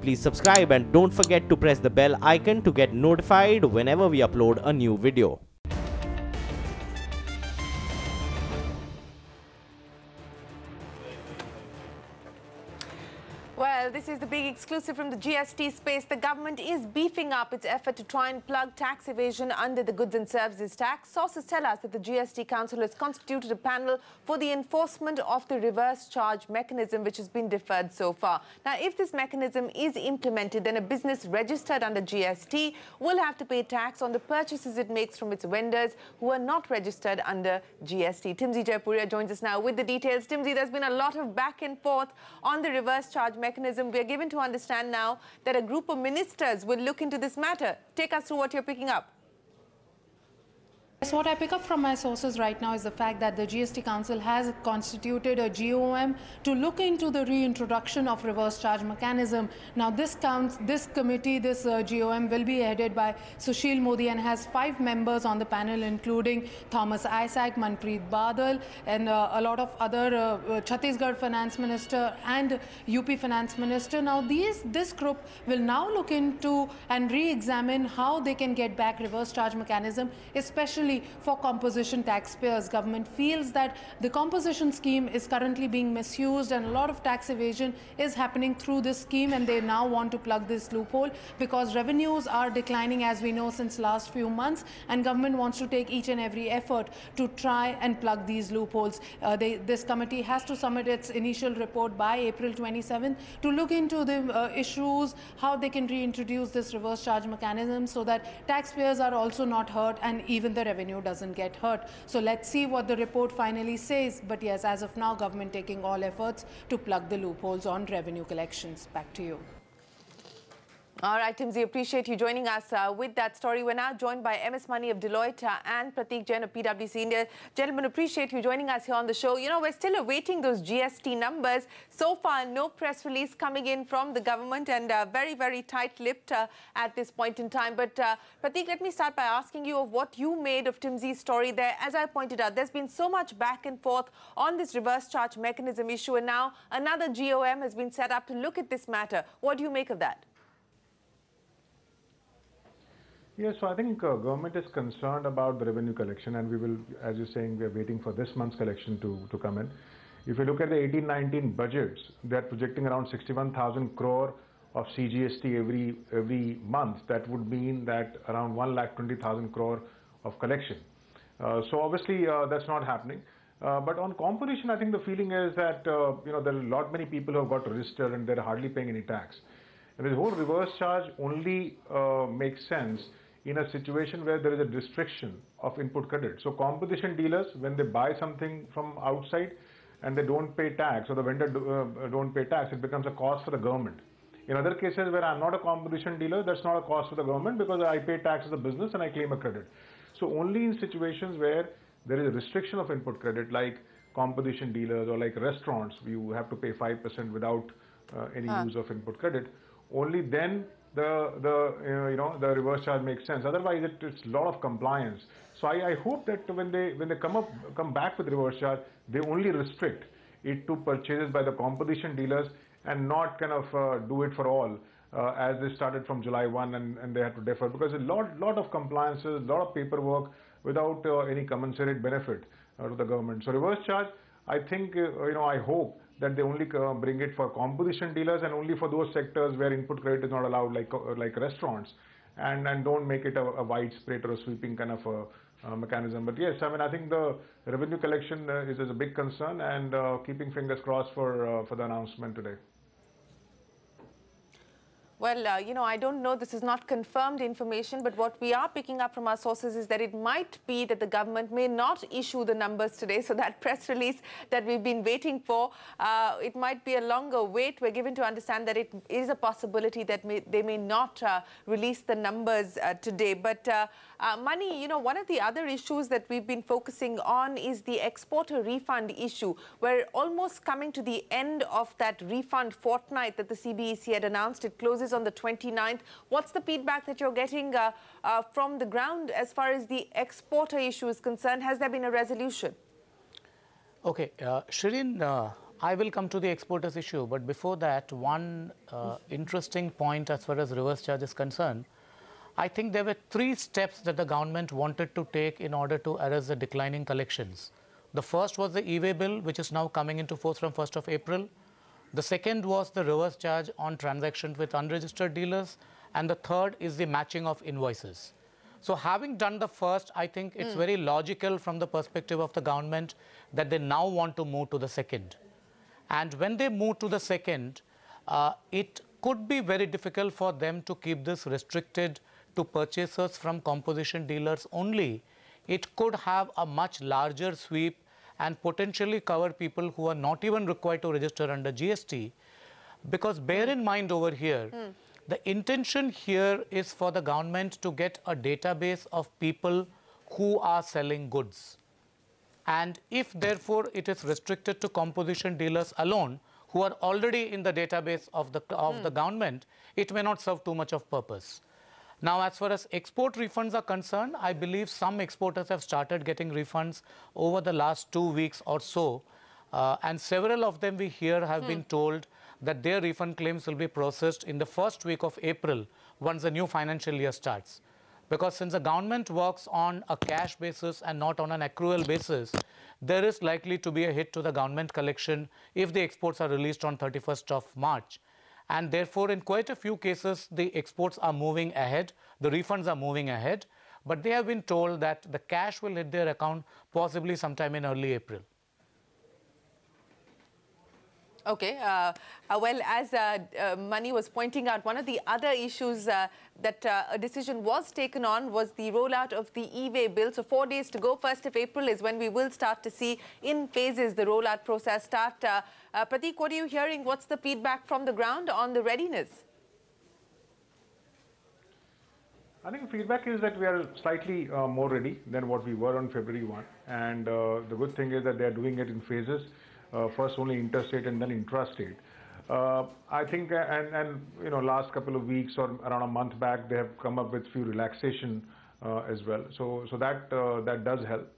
please subscribe and don't forget to press the bell icon to get notified whenever we upload a new video. Well, this is the big exclusive from the GST space. The government is beefing up its effort to try and plug tax evasion under the goods and services tax. Sources tell us that the GST Council has constituted a panel for the enforcement of the reverse charge mechanism, which has been deferred so far. Now, if this mechanism is implemented, then a business registered under GST will have to pay tax on the purchases it makes from its vendors who are not registered under GST. Timsy Jaipuria joins us now with the details. Timsy, there's been a lot of back and forth on the reverse charge mechanism. We are given to understand now that a group of ministers will look into this matter. Take us through what you're picking up. So what I pick up from my sources right now is the fact that the GST Council has constituted a GOM to look into the reintroduction of reverse charge mechanism. Now this committee, this GOM will be headed by Sushil Modi and has 5 members on the panel, including Thomas Isaac, Manpreet Badal, and a lot of other Chhattisgarh Finance Minister and UP Finance Minister. Now this group will now look into and re-examine how they can get back reverse charge mechanism, especially for composition taxpayers. Government feels that the composition scheme is currently being misused and a lot of tax evasion is happening through this scheme, and they now want to plug this loophole because revenues are declining, as we know, since last few months, and government wants to take each and every effort to try and plug these loopholes. This committee has to submit its initial report by April 27th to look into the issues, how they can reintroduce this reverse charge mechanism so that taxpayers are also not hurt and even the revenue doesn't get hurt. So let's see what the report finally says. But yes, as of now, government taking all efforts to plug the loopholes on revenue collections. Back to you. All right, Timsy, appreciate you joining us with that story. We're now joined by MS Mani of Deloitte and Prateek Jain of PwC India. Gentlemen, appreciate you joining us here on the show. You know, we're still awaiting those GST numbers. So far, no press release coming in from the government and very, very tight-lipped at this point in time. But Prateek, let me start by asking you of what you made of Timsy's story there. As I pointed out, there's been so much back and forth on this reverse charge mechanism issue, and now another GOM has been set up to look at this matter. What do you make of that? Yes, so I think government is concerned about the revenue collection, and we will, as you're saying, we are waiting for this month's collection to come in. If you look at the 18-19 budgets, they are projecting around 61,000 crore of CGST every month. That would mean that around 1,20,000 crore of collection. So obviously that's not happening. But on composition, I think the feeling is that you know, there are many people who have got registered and they're hardly paying any tax. And this whole reverse charge only makes sense in a situation where there is a restriction of input credit. So composition dealers, when they buy something from outside and they don't pay tax, or the vendor don't pay tax, it becomes a cost for the government. In other cases where I'm not a composition dealer, that's not a cost for the government because I pay tax as a business and I claim a credit. So only in situations where there is a restriction of input credit, like composition dealers or like restaurants, you have to pay 5% without any use of input credit. Only then the reverse charge makes sense. Otherwise, it's a lot of compliance. So I hope that when they come back with reverse charge, they only restrict it to purchases by the composition dealers and not kind of do it for all, as they started from July 1 and they had to defer, because a lot of compliances, a lot of paperwork without any commensurate benefit to the government. So reverse charge, I think, I hope that they only bring it for composition dealers and only for those sectors where input credit is not allowed, like restaurants, and don't make it a widespread or a sweeping kind of a mechanism. But yes, I mean, I think the revenue collection is a big concern, and keeping fingers crossed for the announcement today. Well, I don't know, this is not confirmed information, but what we are picking up from our sources is that it might be that the government may not issue the numbers today. So that press release that we've been waiting for, it might be a longer wait. We're given to understand that it is a possibility that they may not release the numbers today. But Mani, one of the other issues that we've been focusing on is the exporter refund issue. We're almost coming to the end of that refund fortnight that the CBEC had announced. It closes on the 29th. What's the feedback that you're getting from the ground as far as the exporter issue is concerned? Has there been a resolution? Okay, Shireen, I will come to the exporters issue, but before that, one interesting point as far as reverse charge is concerned. I think there were 3 steps that the government wanted to take in order to arrest the declining collections. The first was the e-way bill, which is now coming into force from 1st of April. The second was the reverse charge on transactions with unregistered dealers. And the third is the matching of invoices. So having done the first, I think it's very logical from the perspective of the government that they now want to move to the second. And when they move to the second, it could be very difficult for them to keep this restricted to purchasers from composition dealers only. It could have a much larger sweep and potentially cover people who are not even required to register under GST. Because bear in mind over here, the intention here is for the government to get a database of people who are selling goods. And if therefore it is restricted to composition dealers alone, who are already in the database of the government, it may not serve too much of purpose. Now, as far as export refunds are concerned, I believe some exporters have started getting refunds over the last 2 weeks or so. And several of them we hear have been told that their refund claims will be processed in the first week of April once the new financial year starts. Because since the government works on a cash basis and not on an accrual basis, there is likely to be a hit to the government collection if the exports are released on 31st of March. And therefore, in quite a few cases, the exports are moving ahead, the refunds are moving ahead, but they have been told that the cash will hit their account possibly sometime in early April. Okay. Well, as Mani was pointing out, one of the other issues that a decision was taken on was the rollout of the e-way bill. So 4 days to go. 1st of April is when we will start to see in phases the rollout process start. Prateek, what are you hearing? What's the feedback from the ground on the readiness? I think feedback is that we are slightly more ready than what we were on February 1. And the good thing is that they are doing it in phases. First only interstate and then intrastate. I think, and you know, last couple of weeks or around a month back, they have come up with few relaxation as well. So that does help.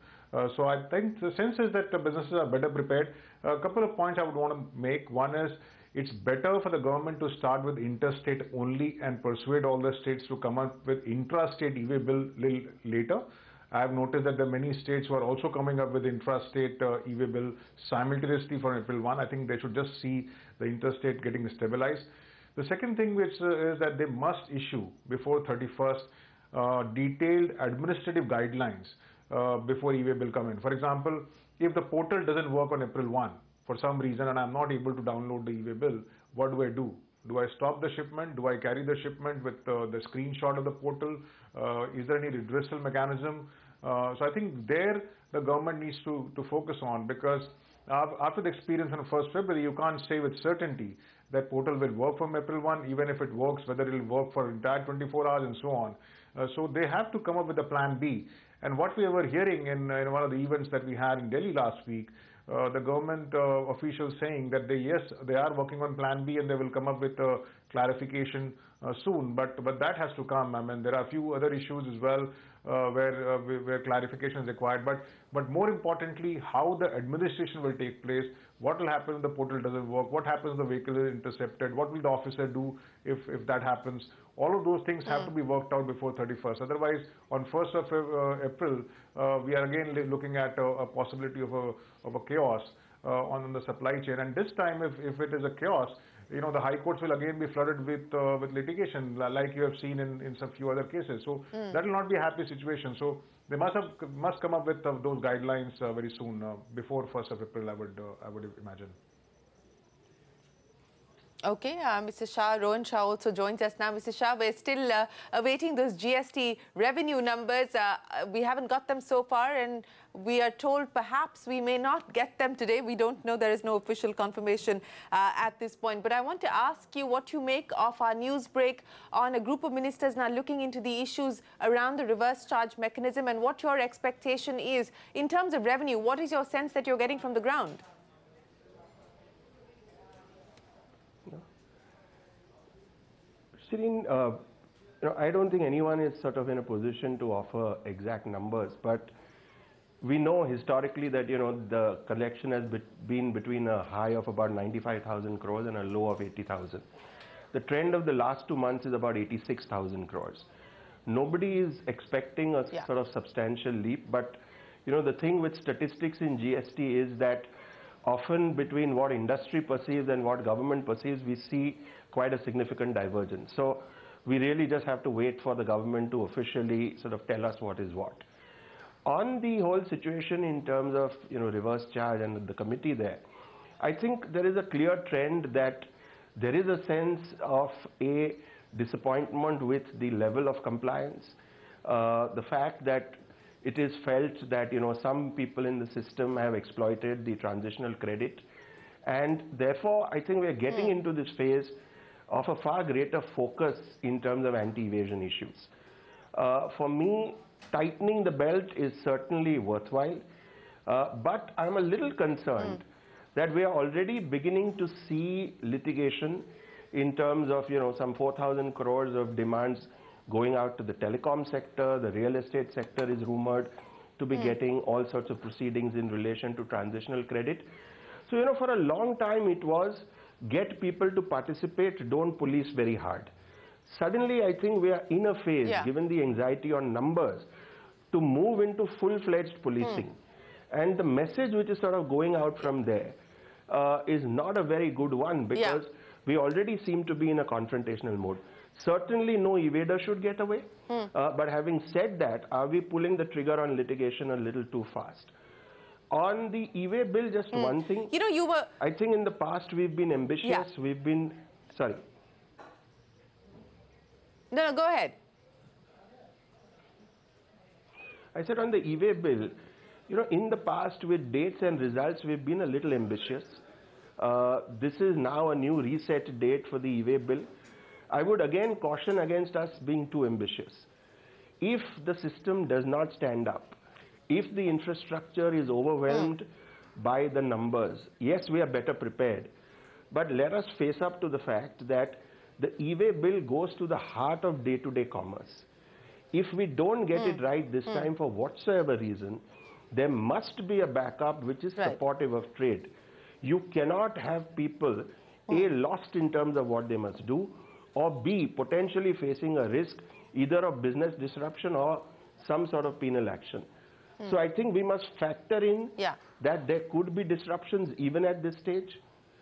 So I think the sense is that the businesses are better prepared. A couple of points I would want to make. One is it's better for the government to start with interstate only and persuade all the states to come up with intrastate e-way bill little later. I have noticed that there are many states who are also coming up with intrastate e-way bill simultaneously for April 1. I think they should just see the interstate getting stabilized. The second thing which is that they must issue before 31st detailed administrative guidelines before e-way bill come in. For example, if the portal doesn't work on April 1 for some reason and I'm not able to download the e-way bill, what do? Do I stop the shipment? Do I carry the shipment with the screenshot of the portal? Is there any redressal mechanism? So I think there the government needs to focus on, because after the experience on 1st February, you can't say with certainty that portal will work from April 1, even if it works, whether it will work for entire 24 hours and so on. So they have to come up with a plan B. And what we were hearing in one of the events that we had in Delhi last week, the government officials saying that they are working on plan B and they will come up with a clarification soon, but that has to come. I mean, there are a few other issues as well where clarification is required, but more importantly, how the administration will take place, what will happen if the portal doesn't work, what happens if the vehicle is intercepted, what will the officer do if that happens. All of those things have to be worked out before 31st. Otherwise, on 1st of April, we are again looking at a possibility of a chaos on the supply chain. And this time, if it is a chaos, you know, the high courts will again be flooded with litigation, like you have seen in some few other cases. So that will not be a happy situation. So they must come up with those guidelines very soon, before 1st of April, I would imagine. Okay, Mr. Shah, Rohan Shah also joins us now. Mr. Shah, we're still awaiting those GST revenue numbers. We haven't got them so far, and we are told perhaps we may not get them today. We don't know. There is no official confirmation at this point. But I want to ask you what you make of our news break on a group of ministers now looking into the issues around the reverse charge mechanism, and what your expectation is in terms of revenue. What is your sense that you're getting from the ground? Shireen, I don't think anyone is sort of in a position to offer exact numbers, but we know historically that, the collection has been between a high of about 95,000 crores and a low of 80,000. The trend of the last 2 months is about 86,000 crores. Nobody is expecting a sort of substantial leap, but the thing with statistics in GST is that often between what industry perceives and what government perceives, we see quite a significant divergence. So we really just have to wait for the government to officially sort of tell us what is what. On the whole situation in terms of reverse charge and the committee there, I think there is a clear trend that there is a sense of a disappointment with the level of compliance. The fact that it is felt that some people in the system have exploited the transitional credit, and therefore I think we are getting into this phase of a far greater focus in terms of anti-evasion issues. For me, tightening the belt is certainly worthwhile, but I'm a little concerned that we are already beginning to see litigation in terms of some 4,000 crores of demands going out to the telecom sector. The real estate sector is rumored to be getting all sorts of proceedings in relation to transitional credit. So for a long time it was get people to participate, don't police very hard. Suddenly I think we are in a phase, given the anxiety on numbers, to move into full-fledged policing. And the message which is sort of going out from there is not a very good one, because we already seem to be in a confrontational mode. Certainly no evader should get away, but having said that, are we pulling the trigger on litigation a little too fast? On the e-way bill, just one thing. I think in the past we've been ambitious, we've been, sorry. No, go ahead. I said on the e-way bill, in the past with dates and results, we've been a little ambitious. This is now a new reset date for the e-way bill. I would again caution against us being too ambitious. If the system does not stand up, if the infrastructure is overwhelmed by the numbers, yes, we are better prepared. But let us face up to the fact that the e-way bill goes to the heart of day-to-day commerce. If we don't get it right this time for whatsoever reason, there must be a backup which is supportive of trade. You cannot have people, A, lost in terms of what they must do, or B, potentially facing a risk either of business disruption or some sort of penal action. So I think we must factor in that there could be disruptions even at this stage.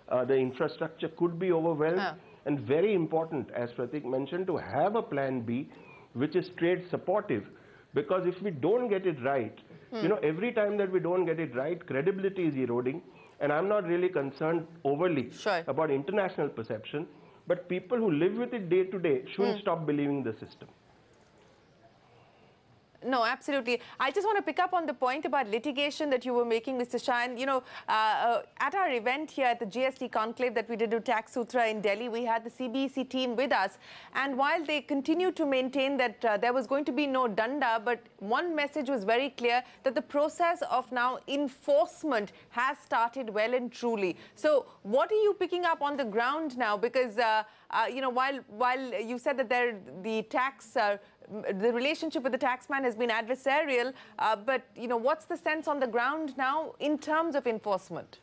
The infrastructure could be overwhelmed. And very important, as Pratik mentioned, to have a plan B which is trade supportive. Because if we don't get it right, every time that we don't get it right, credibility is eroding. And I'm not really concerned overly about international perception, but people who live with it day to day shouldn't stop believing the system. No, absolutely. I just want to pick up on the point about litigation that you were making, Mr. Shah. And, at our event here at the GST conclave that we did to Tax Sutra in Delhi, we had the CBC team with us. And while they continued to maintain that there was going to be no danda, but one message was very clear, that the process of now enforcement has started well and truly. So what are you picking up on the ground now? Because, while you said that the relationship with the taxman has been adversarial, but what's the sense on the ground now in terms of enforcement?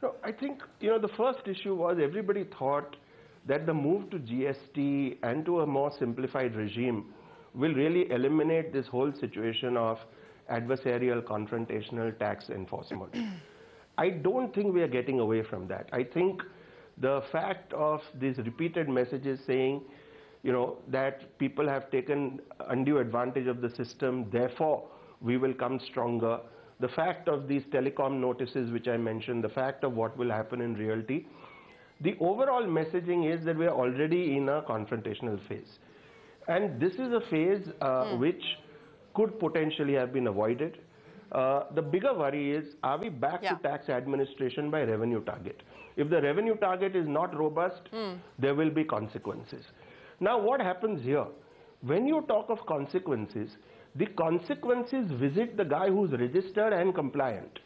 So I think the first issue was everybody thought that the move to GST and to a more simplified regime will really eliminate this whole situation of adversarial confrontational tax enforcement. I don't think we are getting away from that. I think the fact of these repeated messages saying, that people have taken undue advantage of the system, therefore we will come stronger. The fact of these telecom notices which I mentioned, the fact of what will happen in realty, the overall messaging is that we are already in a confrontational phase. And this is a phase which could potentially have been avoided. The bigger worry is, are we back to tax administration by revenue target? If the revenue target is not robust, there will be consequences. Now, what happens here? When you talk of consequences, the consequences visit the guy who's registered and compliant.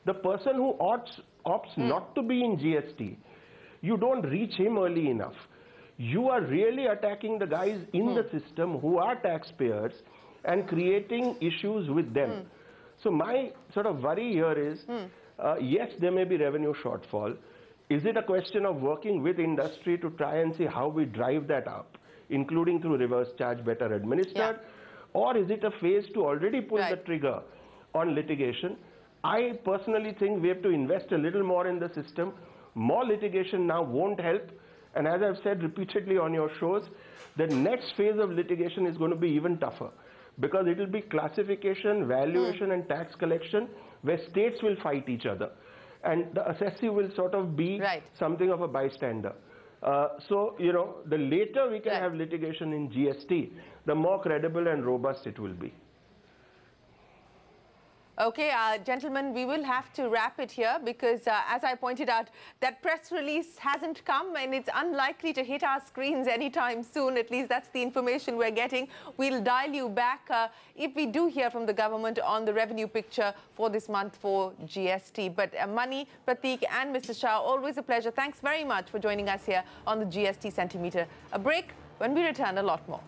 The person who opts not to be in GST, you don't reach him early enough. You are really attacking the guys in the system who are taxpayers and creating issues with them. So my sort of worry here is, yes, there may be revenue shortfall. Is it a question of working with industry to try and see how we drive that up, including through reverse charge better administered? Or is it a phase to already pull the trigger on litigation? I personally think we have to invest a little more in the system. More litigation now won't help. And as I've said repeatedly on your shows, the next phase of litigation is going to be even tougher, because it will be classification, valuation and tax collection where states will fight each other. And the assessee will sort of be something of a bystander. So, you know, the later we can have litigation in GST, the more credible and robust it will be. Okay, gentlemen, we will have to wrap it here because, as I pointed out, that press release hasn't come and it's unlikely to hit our screens anytime soon. At least that's the information we're getting. We'll dial you back if we do hear from the government on the revenue picture for this month for GST. But Mani, Prateek and Mr. Shah, always a pleasure. Thanks very much for joining us here on the GST Centimeter. A break. When we return, a lot more.